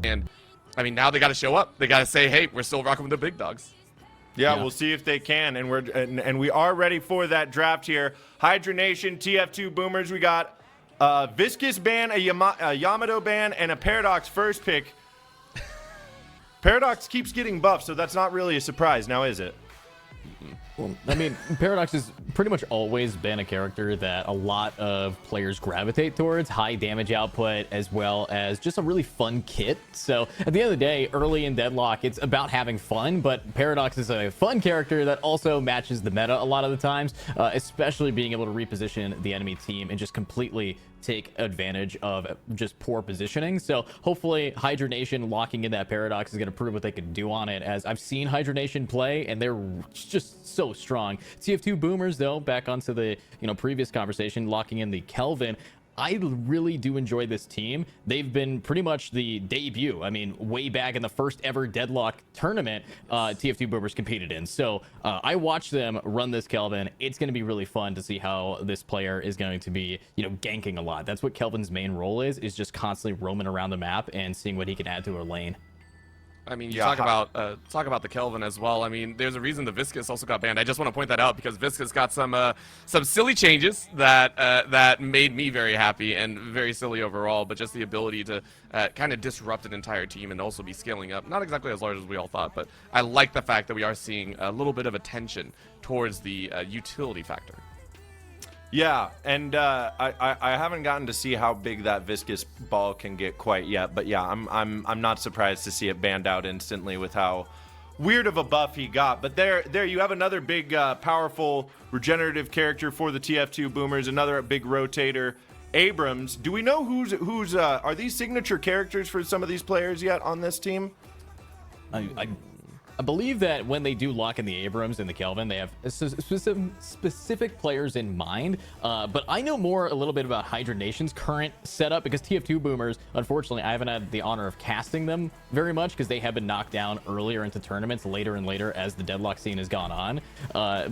And I mean, now they got to show up. They got to say, hey, we're still rocking with the big dogs. Yeah, we'll see if they can, and we are ready for that draft here. Hydra Nation, TF2 Boomers. We got a Viscous ban, a Yamato ban, and a Paradox first pick. Paradox keeps getting buffed, so that's not really a surprise now, is it? Well, I mean, Paradox has pretty much always been a character that a lot of players gravitate towards. High damage output, as well as just a really fun kit. So at the end of the day, early in Deadlock, it's about having fun, but Paradox is a fun character that also matches the meta a lot of the times, especially being able to reposition the enemy team and just completely take advantage of just poor positioning. So hopefully Hydra Nation locking in that Paradox is going to prove what they can do on it, as I've seen Hydra Nation play and they're just so strong. TF2 Boomers, though, back onto the previous conversation, locking in the Kelvin. I really do enjoy this team. They've been pretty much the debut. I mean, way back in the first ever Deadlock tournament, TF2 Boomers competed in. So I watched them run this Kelvin. It's going to be really fun to see how this player is going to be, ganking a lot. That's what Kelvin's main role is just constantly roaming around the map and seeing what he can add to her lane. I mean, you talk about the Kelvin as well. I mean, there's a reason the Viscous also got banned. I just want to point that out because Viscous got some silly changes that made me very happy and very silly overall. But just the ability to kind of disrupt an entire team and also be scaling up, not exactly as large as we all thought, but I like the fact that we are seeing a little bit of attention towards the utility factor. Yeah, and I haven't gotten to see how big that Viscous ball can get quite yet, but yeah, I'm not surprised to see it banned out instantly with how weird of a buff he got. But there you have another big, powerful regenerative character for the TF2 Boomers, another big rotator, Abrams. Do we know who's are these signature characters for some of these players yet on this team? I believe that when they do lock in the Abrams and the Kelvin, they have specific players in mind. But I know a little bit about Hydra Nation's current setup, because TF2 Boomers, unfortunately, I haven't had the honor of casting them very much because they have been knocked down earlier into tournaments later and later as the Deadlock scene has gone on.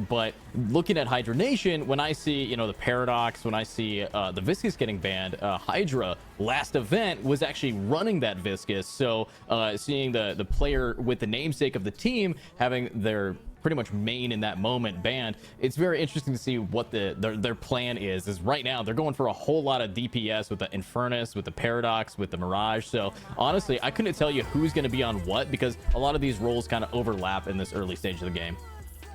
But looking at Hydra Nation, when I see, the Paradox, when I see the Viscous getting banned, Hydra last event was actually running that Viscous. So seeing the player with the namesake of the team having their pretty much main in that moment banned, it's very interesting to see what their plan is right now. They're going for a whole lot of DPS with the Infernus, with the Paradox, with the Mirage. So honestly, I couldn't tell you who's going to be on what, because a lot of these roles kind of overlap in this early stage of the game.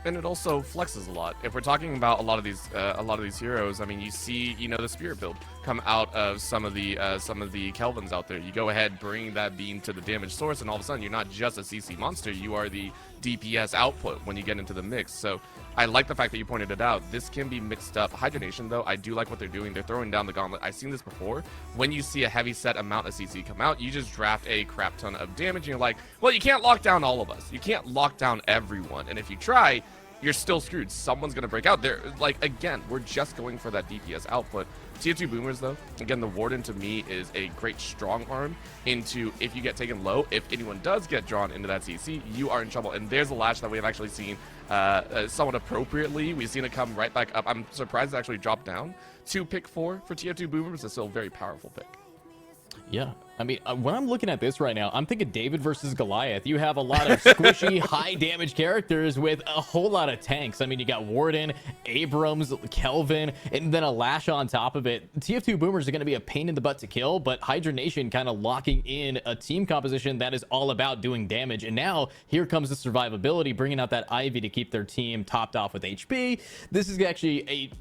And it also flexes a lot. If we're talking about a lot of these heroes, I mean, you see, the Spirit build come out of some of the Kelvins out there. You go ahead, bring that beam to the damage source, and all of a sudden, you're not just a CC monster. You are the DPS output when you get into the mix. So I like the fact that you pointed it out. This can be mixed up. Hydra Nation, though, I do like what they're doing. They're throwing down the gauntlet. I've seen this before. When you see a heavy set amount of CC come out, you just draft a crap ton of damage, and you're like, well, you can't lock down all of us. You can't lock down everyone. And if you try, you're still screwed. Someone's going to break out. Again, we're just going for that DPS output. TF2 Boomers, though, again, the Warden to me is a great strong arm into if you get taken low, if anyone does get drawn into that CC, you are in trouble. And there's a Lash that we have actually seen somewhat appropriately. We've seen it come right back up. I'm surprised it actually dropped down to pick 4 for TF2 Boomers. It's still a very powerful pick. Yeah, I mean, when I'm looking at this right now, I'm thinking David versus Goliath. You have a lot of squishy, high damage characters with a whole lot of tanks. I mean, you got Warden, Abrams, Kelvin, and then a Lash on top of it. TF2 Boomers are going to be a pain in the butt to kill, but Hydra Nation kind of locking in a team composition that is all about doing damage. And now here comes the survivability, bringing out that Ivy to keep their team topped off with HP. This is actually a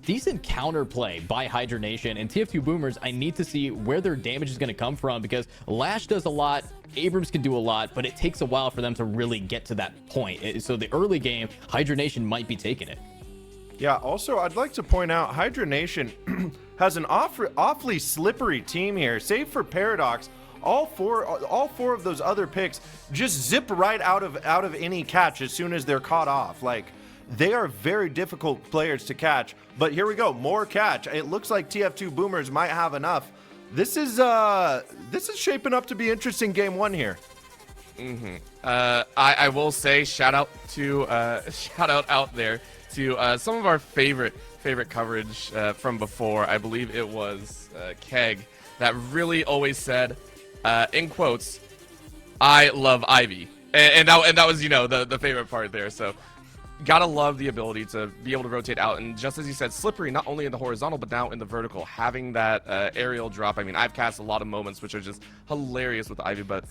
decent counterplay by Hydra Nation, and TF2 Boomers, I need to see where their damage is going to come from, because Lash does a lot, Abrams can do a lot, but it takes a while for them to really get to that point. So the early game, Hydra Nation might be taking it. Yeah, also, I'd like to point out, Hydra Nation has an awfully slippery team here, save for Paradox. All four of those other picks just zip right out of any catch as soon as they're caught off. Like, they are very difficult players to catch, but here we go, more catch. It looks like TF2 Boomers might have enough. This is shaping up to be interesting game 1 here. I will say shout out out there to some of our favorite coverage from before. I believe it was Keg that really always said, in quotes, "I love Ivy," and that was, you know, the favorite part there. So gotta love the ability to be able to rotate out, and just as you said, slippery not only in the horizontal but now in the vertical, having that aerial drop. I mean, I've cast a lot of moments which are just hilarious with Ivy, but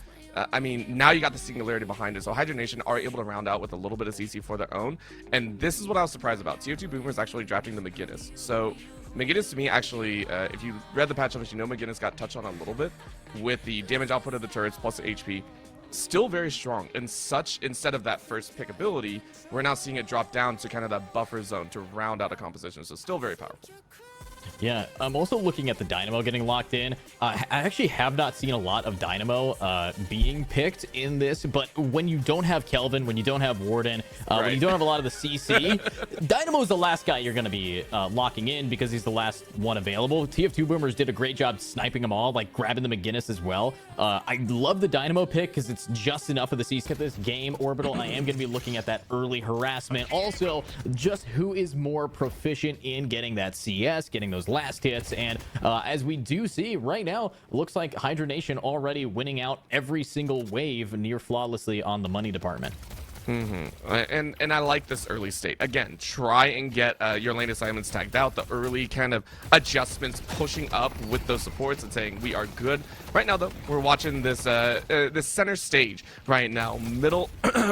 I mean, now you got the singularity behind it, so Hydra Nation are able to round out with a little bit of CC for their own, and this is what I was surprised about. TF2 Boomer is actually drafting the McGinnis. So McGinnis, to me, actually, if you read the patch notes, you know McGinnis got touched on a little bit with the damage output of the turrets plus the HP. Still very strong, and such, instead of that first pick ability, we're now seeing it drop down to kind of that buffer zone to round out a composition, so still very powerful. Yeah, I'm also looking at the Dynamo getting locked in. I actually have not seen a lot of Dynamo being picked in this, but when you don't have Kelvin, when you don't have Warden, when you don't have a lot of the CC, Dynamo is the last guy you're going to be locking in because he's the last one available. TF2 Boomers did a great job sniping them all, like grabbing the McGinnis as well. I love the Dynamo pick because it's just enough of the CC. At this game, Orbital, I am going to be looking at that early harassment. Also, just who is more proficient in getting that CS, getting those last hits, and as we do see right now, looks like Hydra Nation already winning out every single wave near flawlessly on the money department. And I like this early state. Again, try and get your lane assignments tagged out, the early kind of adjustments, pushing up with those supports and saying we are good. Right now, though, we're watching this this center stage right now, middle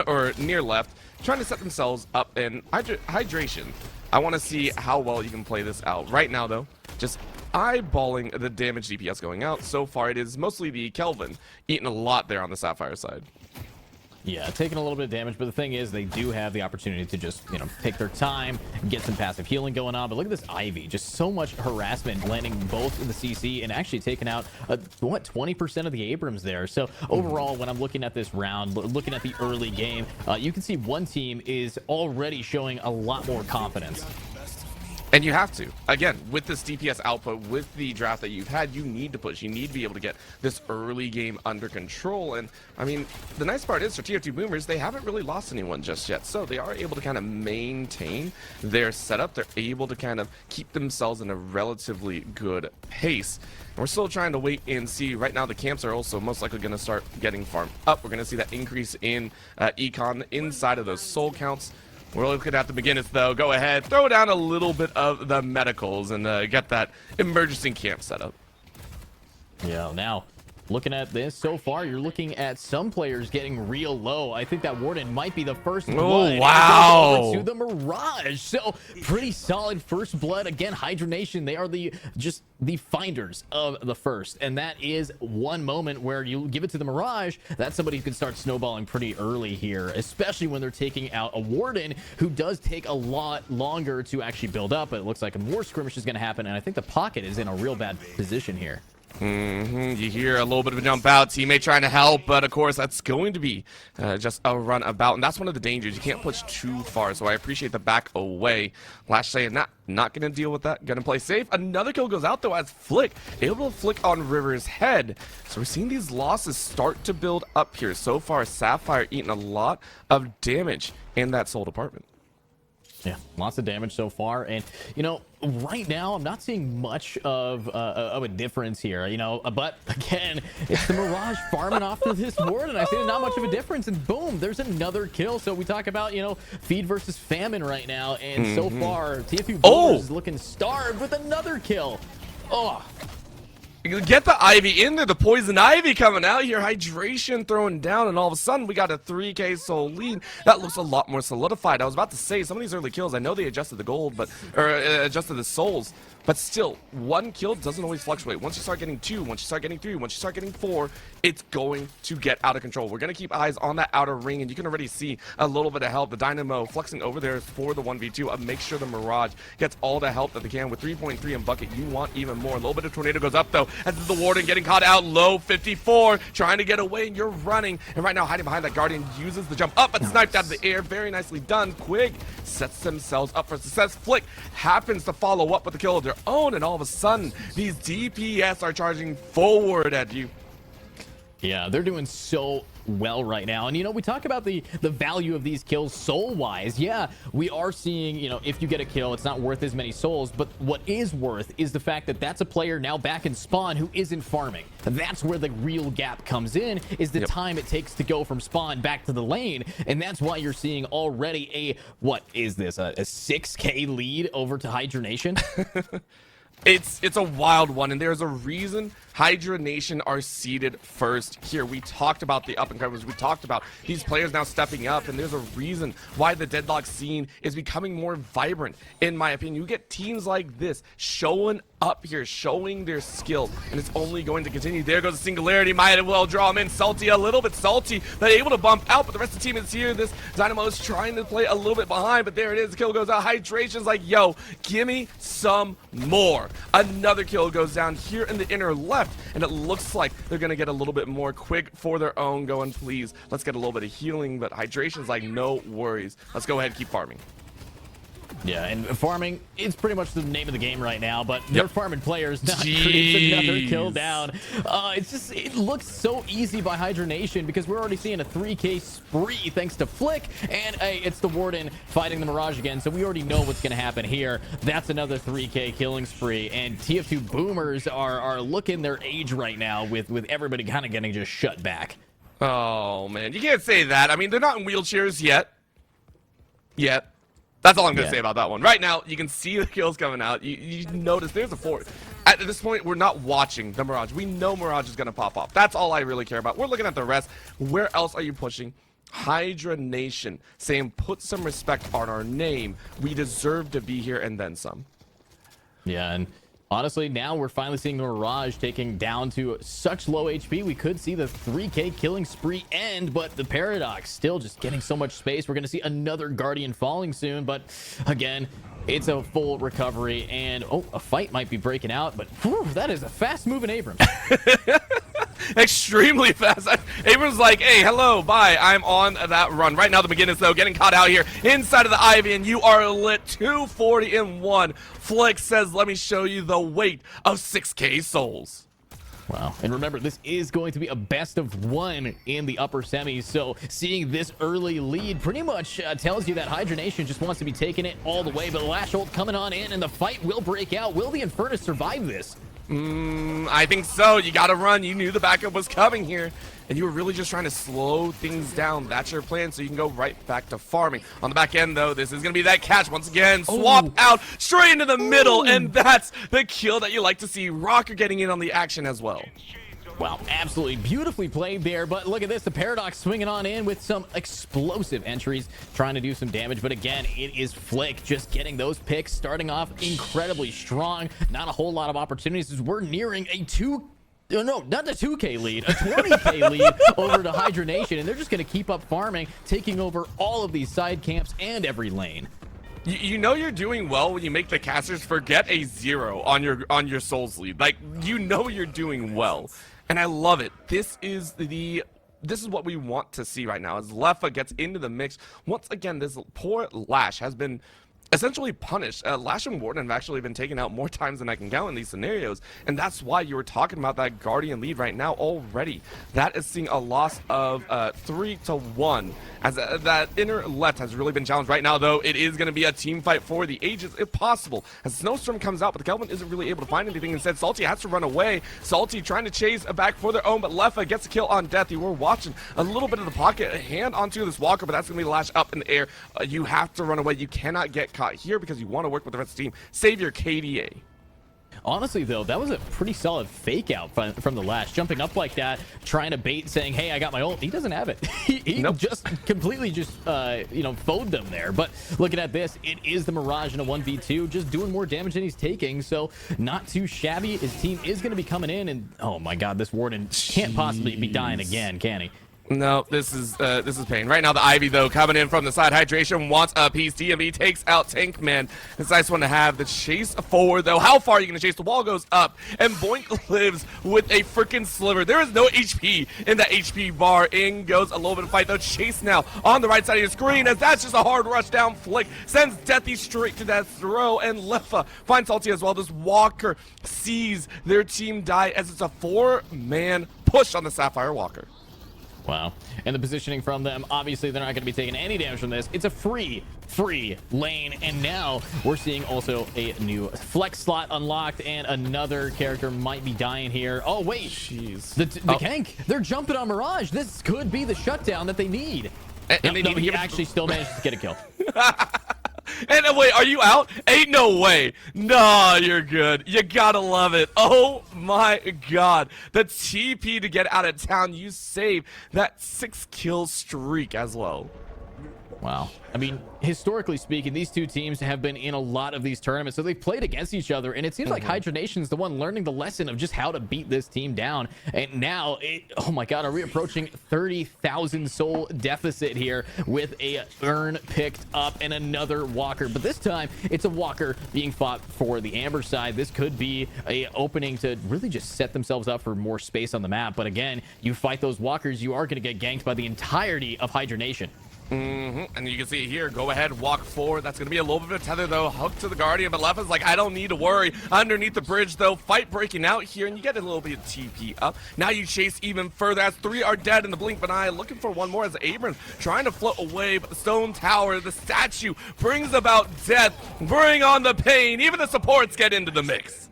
or near left, trying to set themselves up in hydration. I want to see how well you can play this out. Right now, though, just eyeballing the damage DPS going out. So far, it is mostly the Kelvin eating a lot there on the Sapphire side. Yeah, taking a little bit of damage, but the thing is, they do have the opportunity to just, you know, take their time, get some passive healing going on. But look at this Ivy, just so much harassment, landing both in the CC and actually taking out, what, 20% of the Abrams there. So overall, when I'm looking at this round, looking at the early game, you can see one team is already showing a lot more confidence. And you have to. Again, with this DPS output, with the draft that you've had, you need to push. You need to be able to get this early game under control. And, I mean, the nice part is for TF2 Boomers, they haven't really lost anyone just yet. So they are able to kind of maintain their setup. They're able to kind of keep themselves in a relatively good pace. And we're still trying to wait and see. Right now, the camps are also most likely going to start getting farmed up. We're going to see that increase in econ inside of those soul counts. We're looking at the McGinnis, though. Go ahead, throw down a little bit of the medicals and get that emergency camp set up. Yeah, now looking at this so far, you're looking at some players getting real low. I think that Warden might be the first blood. Oh, wow. To the Mirage. So pretty solid first blood. Again, Hydra Nation, they are just the finders of the first. And that is one moment where you give it to the Mirage. That's somebody who can start snowballing pretty early here, especially when they're taking out a Warden who does take a lot longer to actually build up. But it looks like more skirmish is going to happen. And I think the Pocket is in a real bad position here. You hear a little bit of a jump out, teammate trying to help, but of course that's going to be just a run about, and that's one of the dangers. You can't push too far, so I appreciate the back away. Lash saying not gonna deal with that, gonna play safe. Another kill goes out though as Flick able to flick on River's head. So we're seeing these losses start to build up here. So far, Sapphire eating a lot of damage in that soul department. Yeah, lots of damage so far, and you know, right now I'm not seeing much of a difference here, you know, but again, it's the Mirage farming off to this Warden. I see not much of a difference, and boom, there's another kill. So we talk about, you know, feed versus famine right now, and so far TF2 Boomers is looking starved with another kill. Oh, Get the Ivy in there, the Poison Ivy coming out here, Hydration throwing down, and all of a sudden we got a 3k soul lead. That looks a lot more solidified. I was about to say, some of these early kills, I know they adjusted the gold, but adjusted the souls, but still, one kill doesn't always fluctuate. Once you start getting 2, once you start getting 3, once you start getting 4, it's going to get out of control. We're going to keep eyes on that outer ring, and you can already see a little bit of help. The Dynamo flexing over there for the 1v2. Make sure the Mirage gets all the help that they can. With 3.3 in bucket, you want even more. A little bit of tornado goes up, though, as the Warden getting caught out low. 54, trying to get away, and you're running. And right now, hiding behind that Guardian, uses the jump up, but sniped out of the air. Very nicely done. Quig sets themselves up for success. Flick happens to follow up with the kill of their own, and all of a sudden, these DPS are charging forward at you. Yeah, they're doing so well right now. And, you know, we talk about the value of these kills soul-wise. Yeah, we are seeing, you know, if you get a kill, it's not worth as many souls. But what is worth is the fact that that's a player now back in spawn who isn't farming. That's where the real gap comes in, is the time it takes to go from spawn back to the lane. And that's why you're seeing already a, what is this, a 6K lead over to Hydra Nation? It's a wild one, and there's a reason Hydra Nation are seeded first here. We talked about the up-and-comers. We talked about these players now stepping up, and there's a reason why the Deadlock scene is becoming more vibrant, in my opinion. You get teams like this showing up here, showing their skill, and it's only going to continue. There goes the Singularity. Might as well draw him in. Salty, a little bit salty, but able to bump out, but the rest of the team is here. This Dynamo is trying to play a little bit behind, but there it is. The kill goes out. Hydration's like, yo, give me some more. Another kill goes down here in the inner left, and it looks like they're going to get a little bit more quick for their own, going, please, let's get a little bit of healing, but Hydration's like, no worries. Let's go ahead and keep farming. Yeah, and farming is pretty much the name of the game right now, but they're farming players, not creates another kill down. It looks so easy by Hydra Nation because we're already seeing a 3K spree thanks to Flick, and hey, it's the Warden fighting the Mirage again, so we already know what's going to happen here. That's another 3K killing spree, and TF2 Boomers are looking their age right now with everybody kind of getting just shut back. Oh, man, you can't say that. I mean, they're not in wheelchairs yet. That's all I'm going to say about that one. Right now, you can see the kills coming out. You notice there's a 4. At this point, we're not watching the Mirage. We know Mirage is going to pop off. That's all I really care about. We're looking at the rest. Where else are you pushing? Hydra Nation saying, put some respect on our name. We deserve to be here and then some. Yeah, and honestly, now we're finally seeing the Mirage taking down to such low HP. We could see the 3K killing spree end, but the Paradox still just getting so much space. We're going to see another Guardian falling soon, but again, it's a full recovery, and oh, a fight might be breaking out, but whew, that is a fast-moving Abrams. Extremely fast. Abrams like, hey, hello, bye. I'm on that run. Right now, the McGinnis, though, getting caught out here inside of the Ivy, and you are lit 240 in 1. Flick says, let me show you the weight of 6K souls. Wow. And remember, this is going to be a best of 1 in the upper semis. So seeing this early lead pretty much tells you that Hydra Nation just wants to be taking it all the way. But Lash ult coming on in, and the fight will break out. Will the Infernus survive this? I think so. You got to run. You knew the backup was coming here, and you were really just trying to slow things down. That's your plan, so you can go right back to farming. On the back end, though, this is going to be that catch once again. Swap out straight into the middle, and that's the kill that you like to see. Rocker getting in on the action as well. Wow, absolutely beautifully played there, but look at this, the Paradox swinging on in with some explosive entries, trying to do some damage, but again, it is Flick just getting those picks, starting off incredibly strong. Not a whole lot of opportunities as we're nearing a 2K lead, a 20K lead over to Hydra Nation, and they're just going to keep up farming, taking over all of these side camps and every lane. You know you're doing well when you make the casters forget a 0 on your souls lead. Like, you know you're doing well. And I love it. This is what we want to see right now as Leffa gets into the mix. Once again, this poor Lash has been essentially punished. Lash and Warden have actually been taken out more times than I can count in these scenarios, and that's why you were talking about that Guardian lead right now already. That is seeing a loss of 3-1, as that inner left has really been challenged right now, though. It is going to be a team fight for the ages, if possible, as Snowstorm comes out, but the Kelvin isn't really able to find anything. Instead, Salty has to run away. Salty trying to chase back for their own, but Leffa gets a kill on Death. You were watching a little bit of the pocket, a hand onto this Walker, but that's going to be the Lash up in the air. You have to run away. You cannot get caught here because you want to work with the rest of the team. Save your KDA. Honestly, though, that was a pretty solid fake out from the Lash, jumping up like that, trying to bait, saying, hey, I got my ult. He doesn't have it. he just completely just foed them there. But looking at this, it is the Mirage in a 1v2, just doing more damage than he's taking, so not too shabby. His team is going to be coming in, and oh my god, this Warden can't possibly be dying again, can he? No, this is pain. Right now, the Ivy, though, coming in from the side. Hydration wants a piece. DMV takes out Tankman. It's a nice one to have. The chase forward, though. How far are you going to chase? The wall goes up, and Boink lives with a freaking sliver. There is no HP in that HP bar. In goes a little bit of fight, though. Chase now on the right side of your screen, as that's just a hard rush down. Flick sends Deathy straight to that throw, and Leffa finds Salty as well. This Walker sees their team die as it's a 4-man push on the Sapphire Walker. Wow. And the positioning from them, obviously they're not going to be taking any damage from this. It's a free lane. And now we're seeing also a new flex slot unlocked, and another character might be dying here. Oh, wait. Jeez. The gank. They're jumping on Mirage. This could be the shutdown that they need. And No, he actually still managed to get a kill. And wait, are you out? Ain't no way. Nah, you're good. You gotta love it. Oh my god. The TP to get out of town. You save that 6-kill streak as well. Wow. I mean, historically speaking, these two teams have been in a lot of these tournaments, so they've played against each other, and it seems like Hydra Nation's the one learning the lesson of just how to beat this team down. And now, oh my god, are we approaching 30,000 soul deficit here with a urn picked up and another walker? But this time, it's a walker being fought for the Amber side. This could be a opening to really just set themselves up for more space on the map. But again, you fight those walkers, you are going to get ganked by the entirety of Hydra Nation. And you can see here, go ahead, walk forward. That's going to be a little bit of a tether, though. Hook to the Guardian, but Lefa's like, I don't need to worry. Underneath the bridge, though, fight breaking out here, and you get a little bit of TP up. Now you chase even further, as 3 are dead in the blink of an eye. Looking for one more as Abrams trying to float away, but the stone tower, the statue, brings about death. Bring on the pain. Even the supports get into the mix.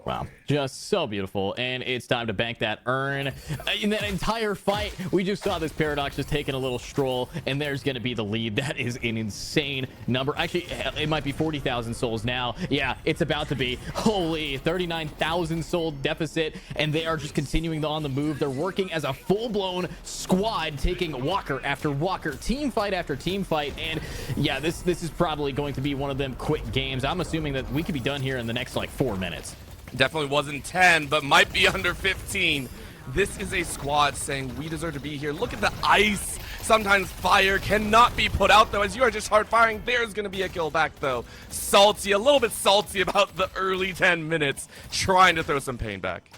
Wow, just so beautiful. And it's time to bank that urn. In that entire fight, we just saw this Paradox just taking a little stroll, and there's going to be the lead. That is an insane number. Actually, it might be 40,000 souls now. Yeah, it's about to be. Holy, 39,000 soul deficit, and they are just continuing on the move. They're working as a full-blown squad, taking walker after walker, team fight after team fight. And yeah, this is probably going to be one of them quick games. I'm assuming that we could be done here in the next like 4 minutes. Definitely wasn't 10, but might be under 15. This is a squad saying we deserve to be here. Look at the ice. Sometimes fire cannot be put out, though, as you are just hard firing. There's going to be a kill back, though. Salty, a little bit salty about the early 10 minutes, trying to throw some pain back.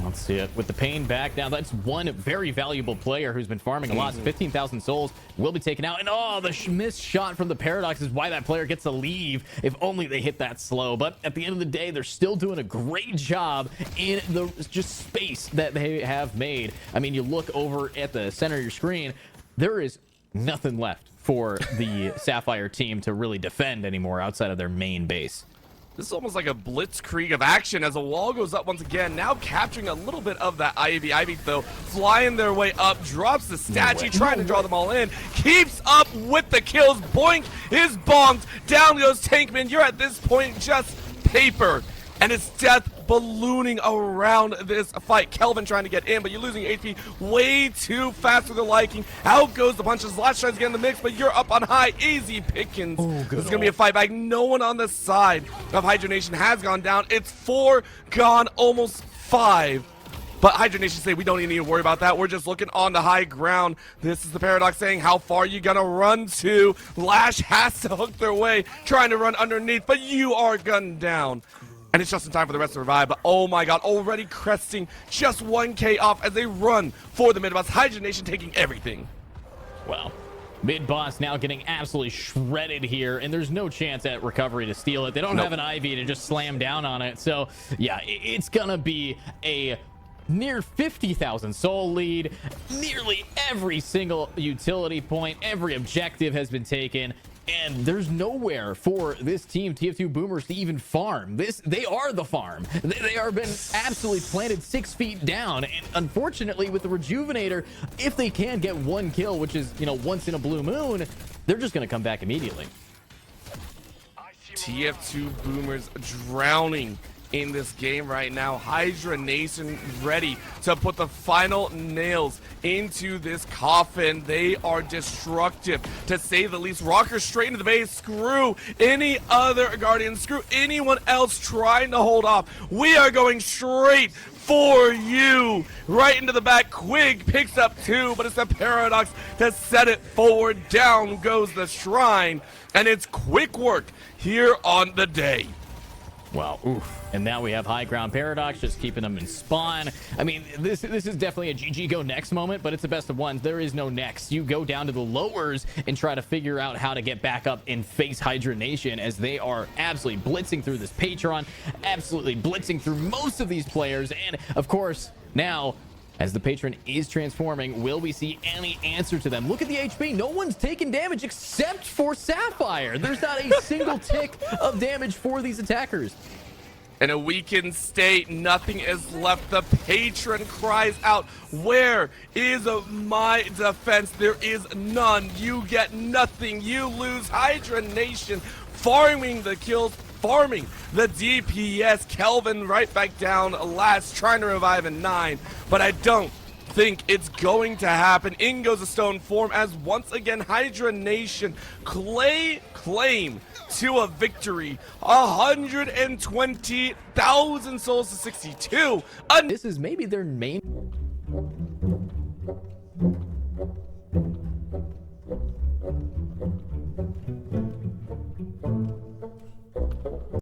Let's see it. With the pain back now, that's one very valuable player who's been farming a lot. 15,000 souls will be taken out. And oh, the missed shot from the Paradox is why that player gets to leave. If only they hit that slow. But at the end of the day, they're still doing a great job in the just space that they have made. I mean, you look over at the center of your screen, there is nothing left for the Sapphire team to really defend anymore outside of their main base. This is almost like a blitzkrieg of action as a wall goes up once again, now capturing a little bit of that Ivy. Ivy, though, flying their way up, drops the statue, trying to draw them all in, keeps up with the kills. Boink is bonked. Down goes Tankman. You're at this point just paper, and it's death ballooning around this fight. Kelvin trying to get in, but you're losing HP way too fast for their liking. Out goes the punches. Lash tries to get in the mix, but you're up on high. Easy pickings. This is going to be a fight back. No one on the side of Hydra Nation has gone down. It's 4 gone, almost 5. But Hydra Nation say we don't even need to worry about that. We're just looking on the high ground. This is the Paradox saying, how far are you going to run to? Lash has to hook their way, trying to run underneath, but you are gunned down. And it's just in time for the rest to revive, but oh my god, already cresting just 1k off as they run for the mid-boss. Hydra Nation taking everything. Wow. Mid-boss now getting absolutely shredded here, and there's no chance at recovery to steal it. They don't have an Ivy to just slam down on it. So, yeah, it's gonna be a near 50,000 soul lead. Nearly every single utility point, every objective has been taken. And there's nowhere for this team, TF2 Boomers, to even farm. They are the farm. They are been absolutely planted 6 feet down. And unfortunately, with the Rejuvenator, if they can get 1 kill, which is, you know, once in a blue moon, they're just going to come back immediately. TF2 Boomers drowning in this game right now. Hydra Nation ready to put the final nails into this coffin. They are destructive, to say the least. Rocker straight into the base. Screw any other Guardian. Screw anyone else trying to hold off. We are going straight for you. Right into the back. Quig picks up 2, but it's the Paradox to set it forward. Down goes the Shrine, and it's quick work here on the day. Wow, oof. And now we have high ground Paradox just keeping them in spawn. I mean, this is definitely a GG go next moment, but it's the best of ones. There is no next. You go down to the lowers and try to figure out how to get back up and face Hydra Nation, as they are absolutely blitzing through this Patron, absolutely blitzing through most of these players. And of course, now as the Patron is transforming, will we see any answer to them? Look at the HP. No one's taking damage except for Sapphire. There's not a single tick of damage for these attackers. In a weakened state, nothing is left. The Patron cries out, where is my defense? There is none. You get nothing. You lose. Hydra Nation farming the kills, farming the DPS. Kelvin right back down. Lash trying to revive in 9, but I don't think it's going to happen. In goes a stone form as once again Hydra Nation claim to a victory. 120,000 souls to 62. This is maybe their main